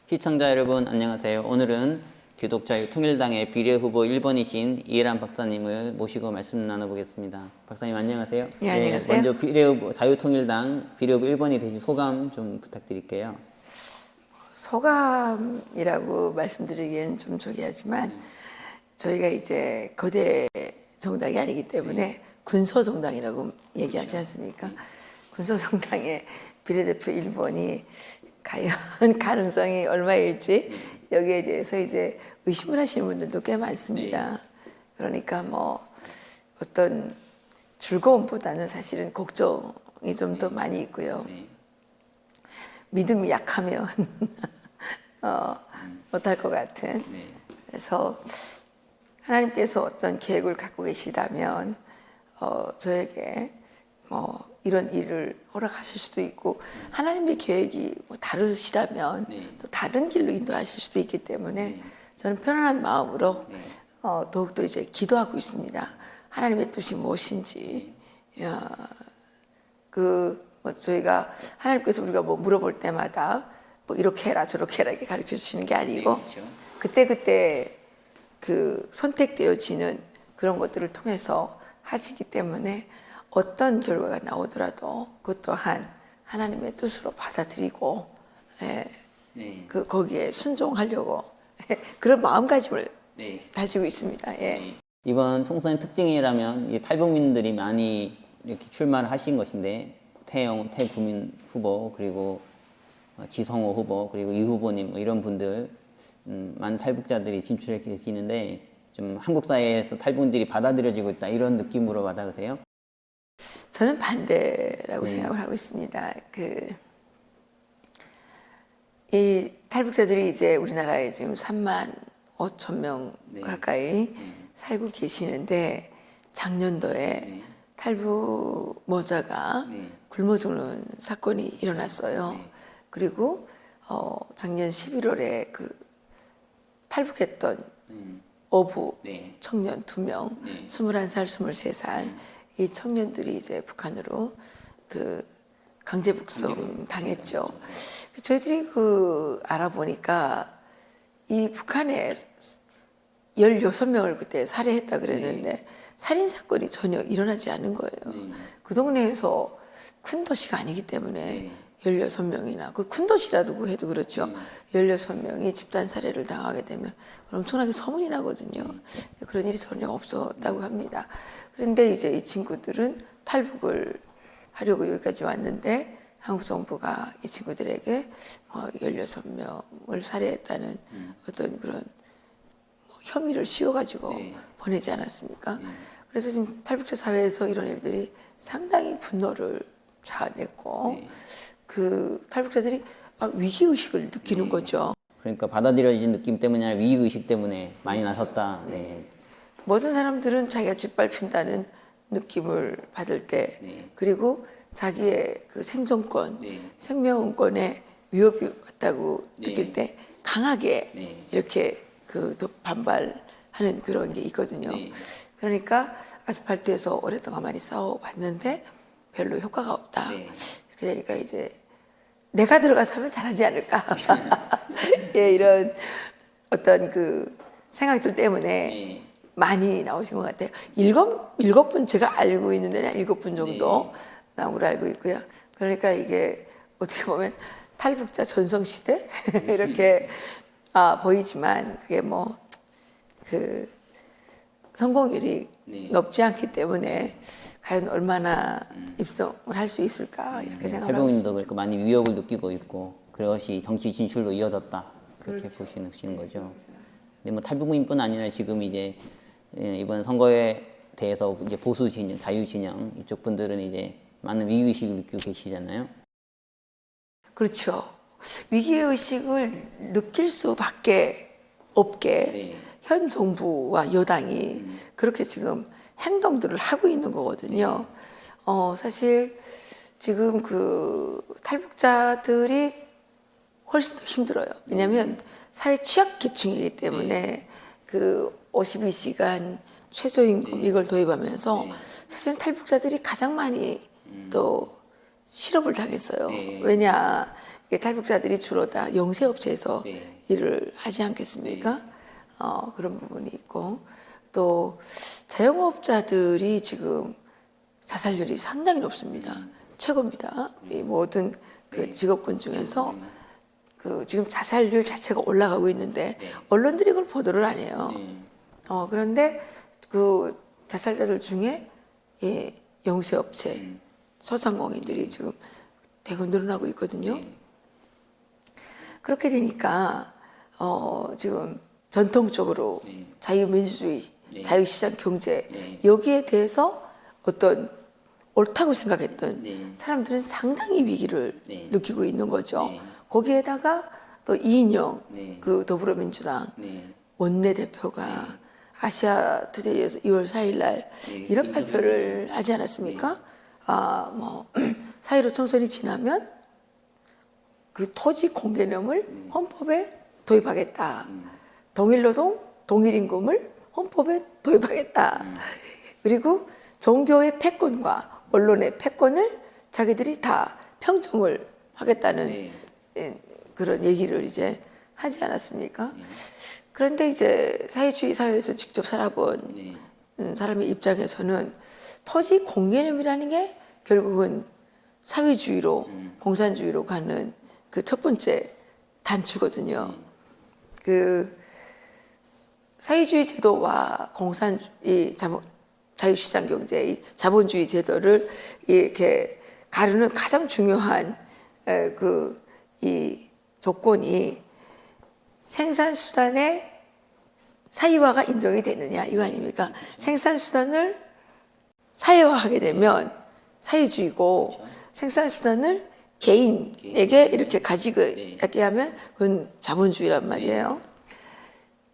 시청자 여러분 안녕하세요. 오늘은 기독자유통일당의 비례후보 1번이신 이해란 박사님을 모시고 말씀 나눠보겠습니다. 박사님 안녕하세요. 네, 안녕하세요. 먼저 비례후보 자유통일당 비례후보 1번이 되신 소감 좀 부탁드릴게요. 소감이라고 말씀드리기엔 좀 저기하지만 저희가 이제 거대 정당이 아니기 때문에 군소 정당이라고 얘기하지 않습니까? 군소 정당의 비례대표 1번이 과연 가능성이 얼마일지 여기에 대해서 이제 의심을 하시는 분들도 꽤 많습니다. 그러니까 뭐 어떤 즐거움보다는 사실은 걱정이 좀 더 많이 있고요. 믿음이 약하면 못할 것 같은. 그래서 하나님께서 어떤 계획을 갖고 계시다면 저에게 뭐 이런 일을 허락하실 수도 있고 하나님의 계획이 뭐 다르시다면 또 다른 길로 인도하실 수도 있기 때문에 저는 편안한 마음으로 더욱더 이제 기도하고 있습니다. 하나님의 뜻이 무엇인지. 뭐 저희가 하나님께서 우리가 뭐 물어볼 때마다 뭐 이렇게 해라 저렇게 해라 이렇게 가르쳐 주시는 게 아니고 그때그때 그 선택되어지는 그런 것들을 통해서 하시기 때문에 어떤 결과가 나오더라도 그것 또한 하나님의 뜻으로 받아들이고 거기에 순종하려고 그런 마음가짐을 다지고 있습니다. 이번 총선의 특징이라면 탈북민들이 많이 이렇게 출마를 하신 것인데 태구민 후보 그리고 지성호 후보 그리고 이 후보님 뭐 이런 분들 많은 탈북자들이 진출해 계시는데 좀 한국 사회에서 탈북민들이 받아들여지고 있다 이런 느낌으로 받아드세요? 저는 반대라고 생각을 하고 있습니다. 이 탈북자들이 이제 우리나라에 지금 3만 5천 명 가까이 살고 계시는데 작년도에 탈북 모자가 굶어 죽는 사건이 일어났어요. 그리고 작년 11월에 그 탈북했던 어부 청년 2명, 21살, 23살 이 청년들이 이제 북한으로 그 강제 북송 당했죠. 저희들이 알아보니까 이 북한에 16명을 그때 살해했다 그랬는데 살인 사건이 전혀 일어나지 않은 거예요. 그 동네에서 큰 도시가 아니기 때문에 16명이나 그 큰 도시라고 해도 그렇죠. 16명이 집단 살해를 당하게 되면 엄청나게 소문이 나거든요. 그런 일이 전혀 없었다고 합니다. 그런데 이제 이 친구들은 탈북을 하려고 여기까지 왔는데 한국 정부가 이 친구들에게 16명을 살해했다는 어떤 그런 혐의를 씌워가지고 보내지 않았습니까? 그래서 지금 탈북자 사회에서 이런 일들이 상당히 분노를 자아냈고 그 탈북자들이 막 위기의식을 느끼는 거죠. 그러니까 받아들여진 느낌 때문이 아니라 위기의식 때문에 많이 나섰다. 모든 사람들은 자기가 짓밟힌다는 느낌을 받을 때 그리고 자기의 그 생존권, 생명권에 위협이 왔다고 느낄 때 강하게 이렇게 또 반발하는 그런 게 있거든요. 그러니까 아스팔트에서 오랫동안 많이 싸워봤는데 별로 효과가 없다. 이렇게 되니까 이제 내가 들어가서 하면 잘하지 않을까. 이런 어떤 그 생각들 때문에 많이 나오신 것 같아요. 일곱 분 제가 알고 있는 데는 7분 정도 나온 걸로 알고 있고요. 그러니까 이게 어떻게 보면 탈북자 전성시대 이렇게 보이지만 그게 뭐 그 성공률이 높지 않기 때문에 과연 얼마나 입성을 할 수 있을까 이렇게 생각하고 있습니다. 탈북민도 많이 위협을 느끼고 있고 그것이 정치 진출로 이어졌다 그렇게 보시는 거죠. 근데 뭐 탈북민뿐 아니라 지금 이제 이번 선거에 대해서 이제 보수 진영, 자유 진영 이쪽 분들은 이제 많은 위기 의식을 느끼고 계시잖아요. 그렇죠. 위기 의식을 느낄 수밖에 없게 현 정부와 여당이 그렇게 지금 행동들을 하고 있는 거거든요. 사실 지금 그 탈북자들이 훨씬 더 힘들어요. 왜냐하면 사회 취약 계층이기 때문에 그 52시간 최저임금 이걸 도입하면서 사실은 탈북자들이 가장 많이 또 실업을 당했어요. 왜냐 탈북자들이 주로 다 영세업체에서 네. 일을 하지 않겠습니까? 그런 부분이 있고 또 자영업자들이 지금 자살률이 상당히 높습니다. 최고입니다. 이 모든 그 직업군 중에서 그 지금 자살률 자체가 올라가고 있는데 언론들이 그걸 보도를 안 해요. 그런데 그 자살자들 중에 영세업체 소상공인들이 지금 대거 늘어나고 있거든요. 그렇게 되니까 지금 전통적으로 자유민주주의, 자유시장 경제 여기에 대해서 어떤 옳다고 생각했던 사람들은 상당히 위기를 느끼고 있는 거죠. 거기에다가 또 이인영 그 더불어민주당 원내대표가 아시아투데이에서 2월 4일 날 이런 발표를 하지 않았습니까? 4.15 총선이 지나면 그 토지 공개념을 헌법에 도입하겠다. 동일노동, 동일임금을 헌법에 도입하겠다. 그리고 종교의 패권과 언론의 패권을 자기들이 다 평정을 하겠다는 그런 얘기를 이제 하지 않았습니까? 그런데 이제 사회주의 사회에서 직접 살아본 사람의 입장에서는 토지 공개념이라는 게 결국은 사회주의로 공산주의로 가는 그 첫 번째 단추거든요. 그 사회주의 제도와 공산주의 자유시장 경제, 이 자본주의 제도를 이렇게 가르는 가장 중요한 이 조건이 생산수단의 사유화가 인정이 되느냐 이거 아닙니까? 생산수단을 사회화하게 되면 사회주의고 생산수단을 개인에게 이렇게 가지게 하면 그건 자본주의란 말이에요.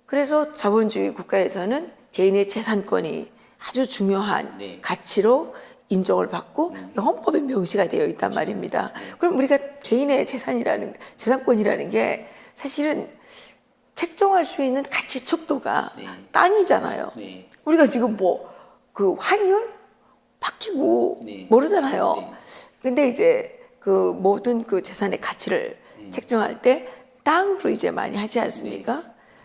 그래서 자본주의 국가에서는 개인의 재산권이 아주 중요한 가치로 인정을 받고 헌법에 명시가 되어 있단 말입니다. 그럼 우리가 개인의 재산권이라는 게 사실은 책정할 수 있는 가치 척도가 땅이잖아요. 우리가 지금 그 환율 바뀌고 모르잖아요. 근데 이제 그 모든 그 재산의 가치를 책정할 때 땅으로 이제 많이 하지 않습니까?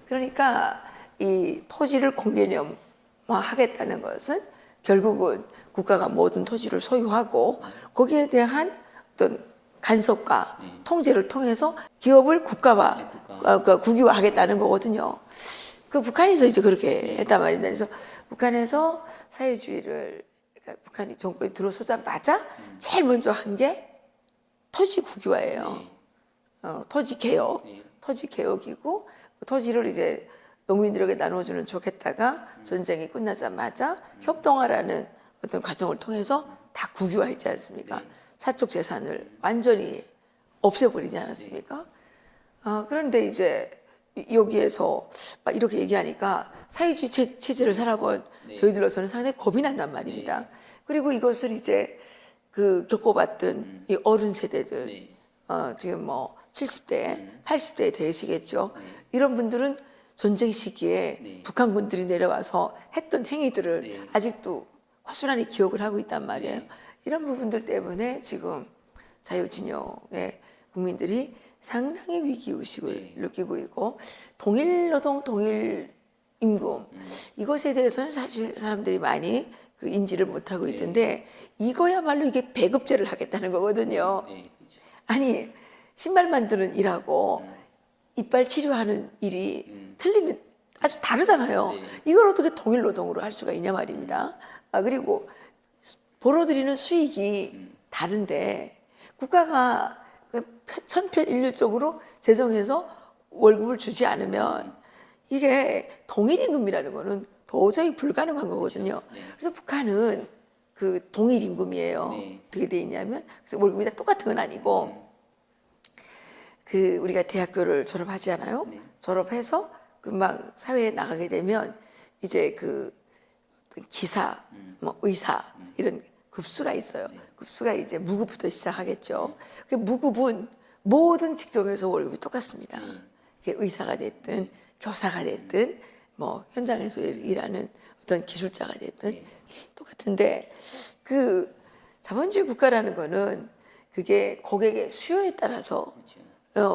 그러니까 이 토지를 공개념화하겠다는 것은 결국은 국가가 모든 토지를 소유하고 거기에 대한 어떤 간섭과 통제를 통해서 기업을 국유화하겠다는 거거든요. 그 북한에서 이제 그렇게 했단 말입니다. 그래서 북한에서 사회주의를 그러니까 북한이 정권이 들어서자마자 제일 먼저 한 게 토지 국유화예요. 토지 개혁, 토지 개혁이고 토지를 이제 농민들에게 나눠주는 쪽 했다가 전쟁이 끝나자마자 협동화라는 어떤 과정을 통해서 다 국유화했지 않습니까? 사적 재산을 완전히 없애버리지 않았습니까? 그런데 이제 여기에서 막 이렇게 얘기하니까 사회주의 체제를 살아본 저희들로서는 상당히 겁이 난단 말입니다. 그리고 이것을 이제 그 겪어봤던 이 어른 세대들, 지금 70대, 80대에 되시겠죠. 이런 분들은 전쟁 시기에 북한군들이 내려와서 했던 행위들을 아직도 고스란히 기억을 하고 있단 말이에요. 이런 부분들 때문에 지금 자유진영의 국민들이 상당히 위기의식을 느끼고 있고 동일노동, 동일임금 이것에 대해서는 사실 사람들이 많이 그 인지를 못하고 있던데 이거야말로 이게 배급제를 하겠다는 거거든요. 아니 신발 만드는 일하고 이빨 치료하는 일이 틀리는 아주 다르잖아요. 이걸 어떻게 동일노동으로 할 수가 있냐 말입니다. 그리고 벌어들이는 수익이 다른데 국가가 천편일률적으로 재정해서 월급을 주지 않으면 이게 동일임금이라는 거는 도저히 불가능한 거거든요. 그래서 북한은 그 동일임금이에요. 어떻게 돼 있냐면 그래서 월급이 다 똑같은 건 아니고 그 우리가 대학교를 졸업하잖아요. 졸업해서 금방 사회에 나가게 되면 이제 그 기사, 의사 이런 급수가 있어요. 급수가 이제 무급부터 시작하겠죠. 그 무급은 모든 직종에서 월급이 똑같습니다. 의사가 됐든 교사가 됐든 현장에서 일하는 어떤 기술자가 됐든 똑같은데 그 자본주의 국가라는 거는 그게 고객의 수요에 따라서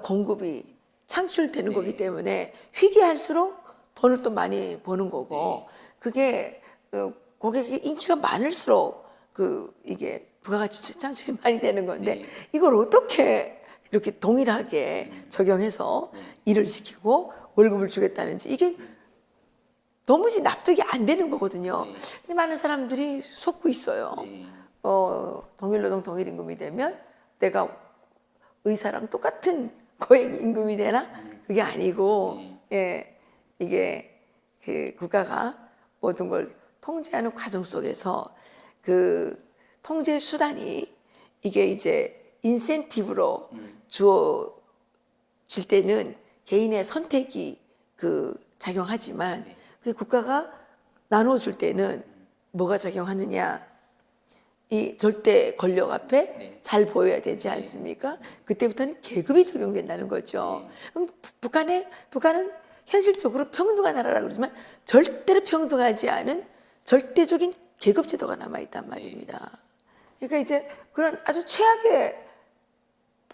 공급이 창출되는 거기 때문에 희귀할수록 돈을 또 많이 버는 거고 그게 고객의 인기가 많을수록 이게 부가가치 창출이 많이 되는 건데 이걸 어떻게 이렇게 동일하게 적용해서 일을 시키고 월급을 주겠다는지 이게 도무지 납득이 안 되는 거거든요. 근데 많은 사람들이 속고 있어요. 동일노동 동일임금이 되면 내가 의사랑 똑같은 고액 임금이 되나? 그게 아니고 예, 이게 그 국가가 모든 걸 통제하는 과정 속에서 그 통제 수단이 이게 이제 인센티브로 주어질 때는 개인의 선택이 작용하지만 그 국가가 나눠줄 때는 뭐가 작용하느냐? 이 절대 권력 앞에 잘 보여야 되지 않습니까? 그때부터는 계급이 적용된다는 거죠. 그럼 북한은 현실적으로 평등한 나라라고 그러지만 절대로 평등하지 않은 절대적인 계급 제도가 남아있단 말입니다. 그러니까 이제 그런 아주 최악의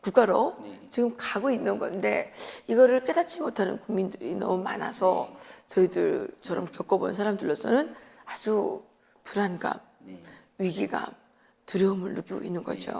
국가로 지금 가고 있는 건데 이거를 깨닫지 못하는 국민들이 너무 많아서 저희들처럼 겪어본 사람들로서는 아주 불안감, 위기감, 두려움을 느끼고 있는 거죠.